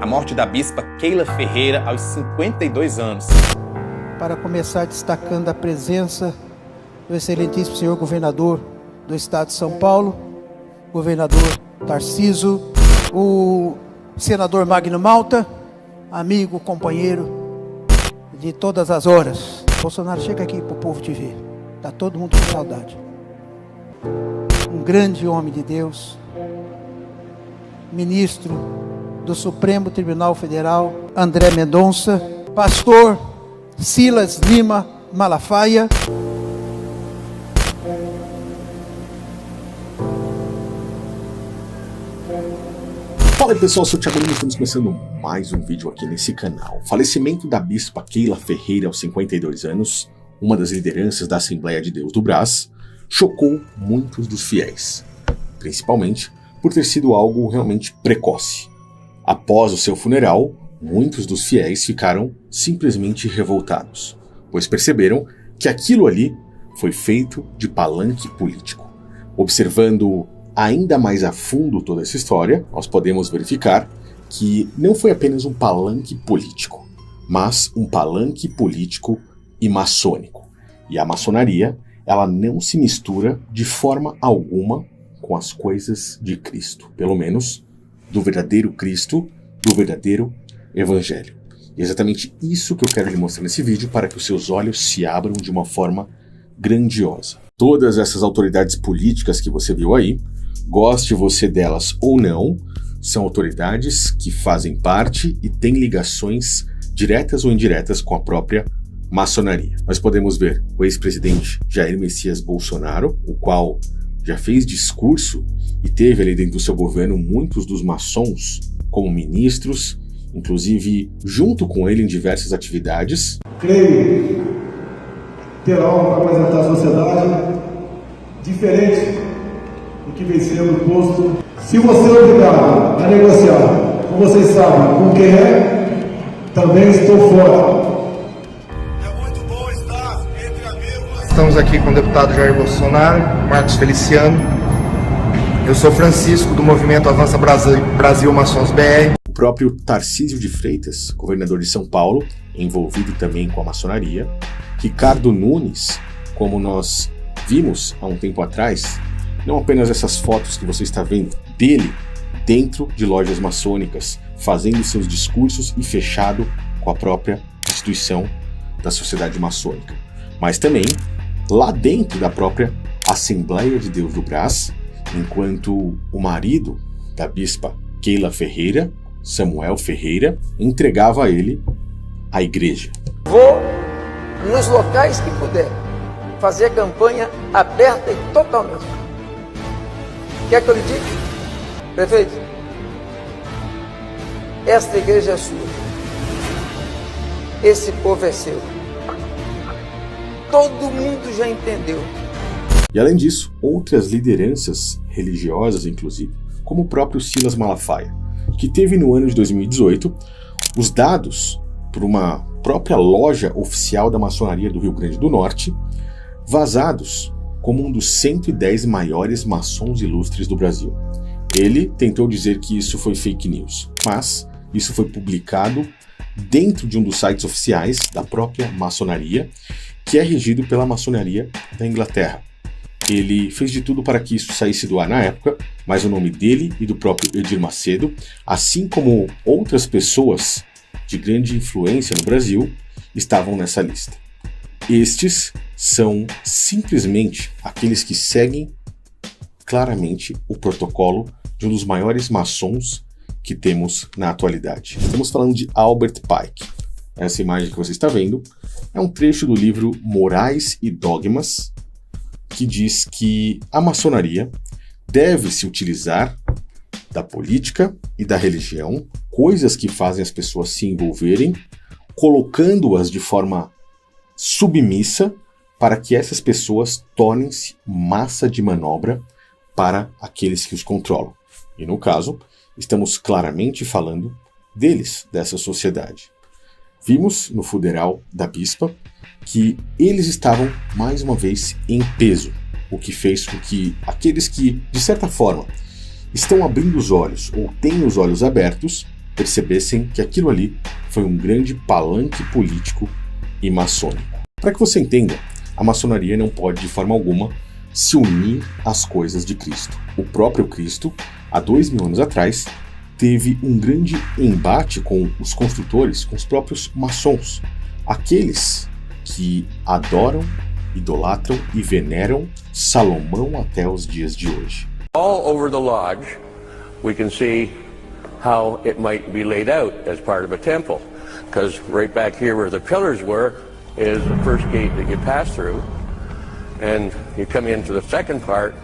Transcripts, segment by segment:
a morte da bispa Keila Ferreira aos 52 anos. Para começar destacando a presença do excelentíssimo senhor governador do estado de São Paulo, governador Tarcísio, o senador Magno Malta, amigo, companheiro de todas as horas. Bolsonaro, chega aqui para o povo te ver. Está todo mundo com saudade. Um grande homem de Deus, ministro do Supremo Tribunal Federal, André Mendonça, pastor Silas Lima Malafaia. Fala aí pessoal, eu sou o Thiago Lima e estamos começando mais um vídeo aqui nesse canal. O falecimento da bispa Keila Ferreira aos 52 anos, uma das lideranças da Assembleia de Deus do Brás, chocou muitos dos fiéis, principalmente por ter sido algo realmente precoce. Após o seu funeral, muitos dos fiéis ficaram simplesmente revoltados, pois perceberam que aquilo ali foi feito de palanque político. Observando ainda mais a fundo toda essa história, nós podemos verificar que não foi apenas um palanque político, mas um palanque político e maçônico. E a maçonaria, ela não se mistura de forma alguma com as coisas de Cristo, pelo menos do verdadeiro Cristo, do verdadeiro Evangelho. E é exatamente isso que eu quero lhe mostrar nesse vídeo para que os seus olhos se abram de uma forma grandiosa. Todas essas autoridades políticas que você viu aí, goste você delas ou não, são autoridades que fazem parte e têm ligações diretas ou indiretas com a própria maçonaria. Nós podemos ver o ex-presidente Jair Messias Bolsonaro, o qual já fez discurso e teve ali dentro do seu governo muitos dos maçons como ministros, inclusive junto com ele em diversas atividades. Creio ter algo para apresentar à sociedade diferente do que vem sendo posto. Se você é obrigado a negociar, como vocês sabem, com quem é, também estou fora. Estamos aqui com o deputado Jair Bolsonaro, Marcos Feliciano. Eu sou Francisco, do movimento Avança Brasil Maçons BR. O próprio Tarcísio de Freitas, governador de São Paulo, envolvido também com a maçonaria. Ricardo Nunes, como nós vimos há um tempo atrás, não apenas essas fotos que você está vendo dele dentro de lojas maçônicas, fazendo seus discursos e fechado com a própria instituição da sociedade maçônica, mas também lá dentro da própria Assembleia de Deus do Brás, enquanto o marido da bispa Keila Ferreira, Samuel Ferreira, entregava a ele a igreja. Vou, nos locais que puder, fazer a campanha aberta e totalmente. Quer que eu lhe diga? Prefeito, esta igreja é sua. Esse povo é seu. Todo mundo já entendeu. E além disso, outras lideranças religiosas, inclusive, como o próprio Silas Malafaia, que teve no ano de 2018 os dados por uma própria loja oficial da maçonaria do Rio Grande do Norte, vazados como um dos 110 maiores maçons ilustres do Brasil. Ele tentou dizer que isso foi fake news, mas isso foi publicado dentro de um dos sites oficiais da própria maçonaria, que é regido pela maçonaria da Inglaterra. Ele fez de tudo para que isso saísse do ar na época, mas o nome dele e do próprio Edir Macedo, assim como outras pessoas de grande influência no Brasil, estavam nessa lista. Estes são simplesmente aqueles que seguem claramente o protocolo de um dos maiores maçons que temos na atualidade. Estamos falando de Albert Pike. Essa imagem que você está vendo é um trecho do livro Morais e Dogmas, que diz que a maçonaria deve se utilizar da política e da religião, coisas que fazem as pessoas se envolverem, colocando-as de forma submissa para que essas pessoas tornem-se massa de manobra para aqueles que os controlam. E no caso, estamos claramente falando deles, dessa sociedade. Vimos no funeral da bispa que eles estavam mais uma vez em peso, o que fez com que aqueles que, de certa forma, estão abrindo os olhos ou têm os olhos abertos, percebessem que aquilo ali foi um grande palanque político e maçônico. Para que você entenda, a maçonaria não pode de forma alguma se unir às coisas de Cristo. O próprio Cristo, há 2000 anos atrás, teve um grande embate com os construtores, com os próprios maçons, aqueles que adoram, idolatram e veneram Salomão até os dias de hoje. All over the lodge, we can see how it might be laid out as part of a temple, because right back here where the pillars were is the first gate that you pass through, and you come into the second part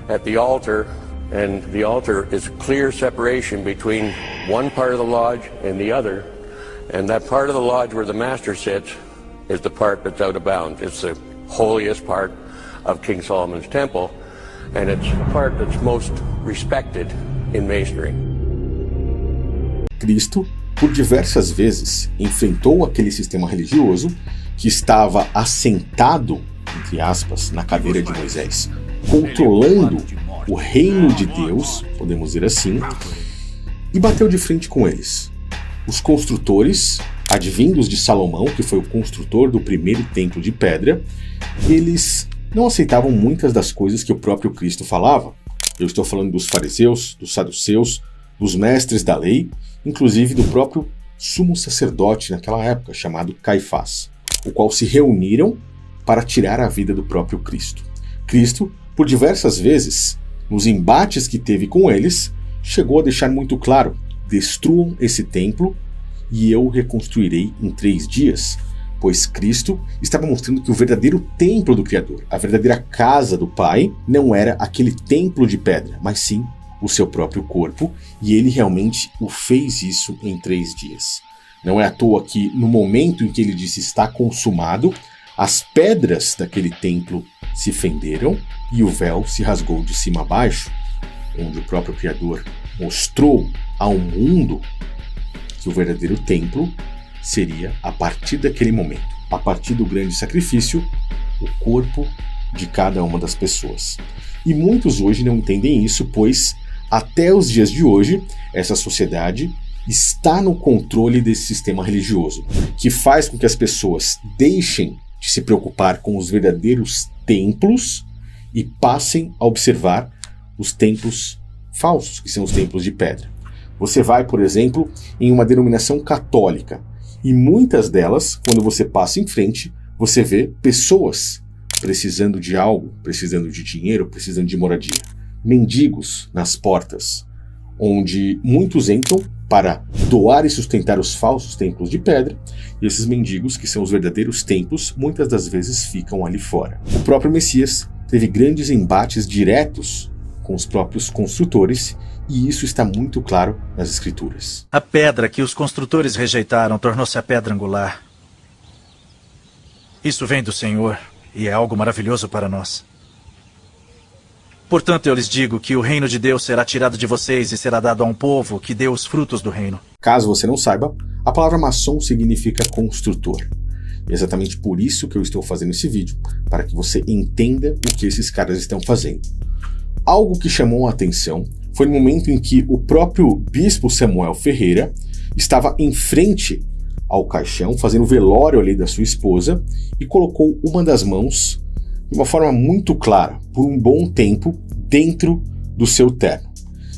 at the altar, and the altar is clear separation between one part of the lodge and the other, and that part of the lodge where the master sits is the part that's out of bounds. It's the holiest part of King Solomon's temple, and it's the part that's most respected in masonry. Cristo, por diversas vezes, enfrentou aquele sistema religioso que estava assentado, entre aspas, na cadeira de Moisés, controlando o reino de Deus, podemos dizer assim, e bateu de frente com eles. Os construtores, advindos de Salomão, que foi o construtor do primeiro templo de pedra, eles não aceitavam muitas das coisas que o próprio Cristo falava. Eu estou falando dos fariseus, dos saduceus, dos mestres da lei, inclusive do próprio sumo sacerdote naquela época, chamado Caifás, o qual se reuniram para tirar a vida do próprio Cristo. Cristo, por diversas vezes, nos embates que teve com eles, chegou a deixar muito claro: destruam esse templo e eu reconstruirei em 3 dias, pois Cristo estava mostrando que o verdadeiro templo do Criador, a verdadeira casa do Pai, não era aquele templo de pedra, mas sim o seu próprio corpo, e ele realmente o fez isso em 3 dias. Não é à toa que, no momento em que ele disse está consumado, as pedras daquele templo se fenderam e o véu se rasgou de cima a baixo, onde o próprio Criador mostrou ao mundo que o verdadeiro templo seria, a partir daquele momento, a partir do grande sacrifício, o corpo de cada uma das pessoas. E muitos hoje não entendem isso, pois até os dias de hoje, essa sociedade está no controle desse sistema religioso, que faz com que as pessoas deixem de se preocupar com os verdadeiros templos e passem a observar os templos falsos, que são os templos de pedra. Você vai, por exemplo, em uma denominação católica, e muitas delas, quando você passa em frente, você vê pessoas precisando de algo, precisando de dinheiro, precisando de moradia. Mendigos nas portas, onde muitos entram para doar e sustentar os falsos templos de pedra, e esses mendigos, que são os verdadeiros templos, muitas das vezes ficam ali fora. O próprio Messias teve grandes embates diretos com os próprios construtores, e isso está muito claro nas Escrituras. A pedra que os construtores rejeitaram tornou-se a pedra angular. Isso vem do Senhor, e é algo maravilhoso para nós. Portanto, eu lhes digo que o reino de Deus será tirado de vocês e será dado a um povo que dê os frutos do reino. Caso você não saiba, a palavra maçom significa construtor. É exatamente por isso que eu estou fazendo esse vídeo, para que você entenda o que esses caras estão fazendo. Algo que chamou a atenção foi no momento em que o próprio bispo Samuel Ferreira estava em frente ao caixão, fazendo o velório ali da sua esposa, e colocou uma das mãos de uma forma muito clara, por um bom tempo, dentro do seu terno.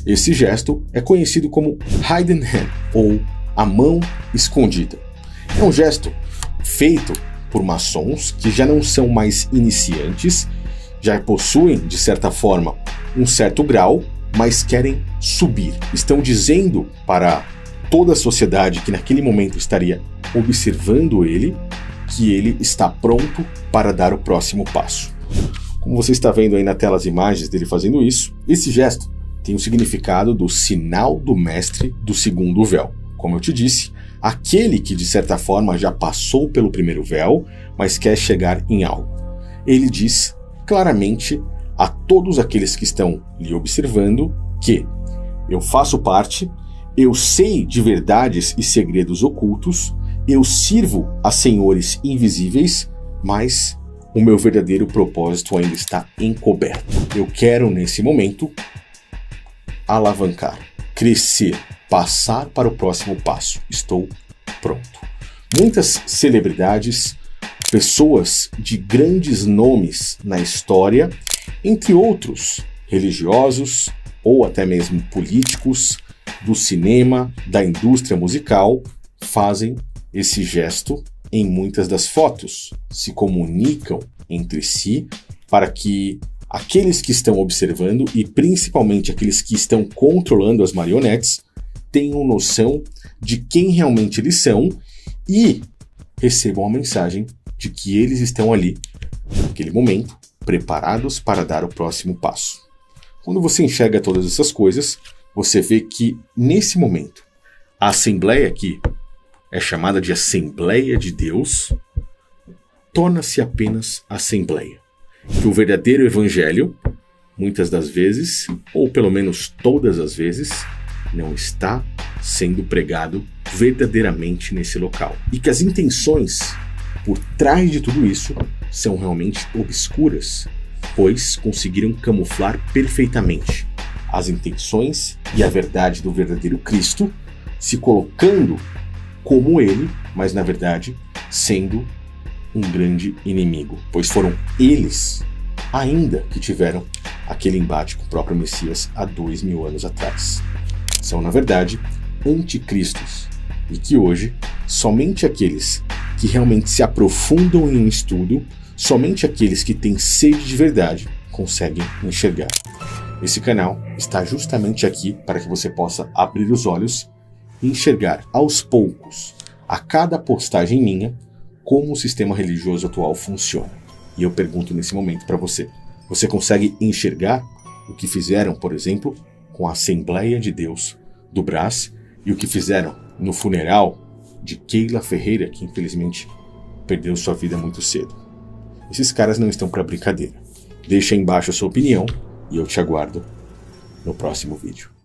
Esse gesto é conhecido como hidden hand, ou a mão escondida. É um gesto feito por maçons que já não são mais iniciantes, já possuem, de certa forma, um certo grau, mas querem subir. Estão dizendo para toda a sociedade que naquele momento estaria observando ele, que ele está pronto para dar o próximo passo. Como você está vendo aí na tela as imagens dele fazendo isso, esse gesto tem o significado do sinal do mestre do segundo véu. Como eu te disse, aquele que de certa forma já passou pelo primeiro véu, mas quer chegar em algo. Ele diz claramente a todos aqueles que estão lhe observando que eu faço parte, eu sei de verdades e segredos ocultos, eu sirvo a senhores invisíveis, mas o meu verdadeiro propósito ainda está encoberto. Eu quero, nesse momento, alavancar, crescer, passar para o próximo passo. Estou pronto. Muitas celebridades, pessoas de grandes nomes na história, entre outros religiosos ou até mesmo políticos, do cinema, da indústria musical, fazem esse gesto em muitas das fotos, se comunicam entre si para que aqueles que estão observando e principalmente aqueles que estão controlando as marionetes tenham noção de quem realmente eles são e recebam a mensagem de que eles estão ali, naquele momento, preparados para dar o próximo passo. Quando você enxerga todas essas coisas, você vê que, nesse momento, a Assembleia que é chamada de Assembleia de Deus, torna-se apenas Assembleia. Que o verdadeiro Evangelho, muitas das vezes, ou pelo menos todas as vezes, não está sendo pregado verdadeiramente nesse local. E que as intenções por trás de tudo isso são realmente obscuras, pois conseguiram camuflar perfeitamente as intenções e a verdade do verdadeiro Cristo, se colocando como ele, mas na verdade sendo um grande inimigo, pois foram eles ainda que tiveram aquele embate com o próprio Messias há 2000 anos atrás. São, na verdade, anticristos, e que hoje somente aqueles que realmente se aprofundam em um estudo, somente aqueles que têm sede de verdade conseguem enxergar. Esse canal está justamente aqui para que você possa abrir os olhos e enxergar aos poucos, a cada postagem minha, como o sistema religioso atual funciona. E eu pergunto nesse momento para você, você consegue enxergar o que fizeram, por exemplo, com a Assembleia de Deus do Brás e o que fizeram no funeral de Keila Ferreira, que infelizmente perdeu sua vida muito cedo? Esses caras não estão para brincadeira. Deixa aí embaixo a sua opinião e eu te aguardo no próximo vídeo.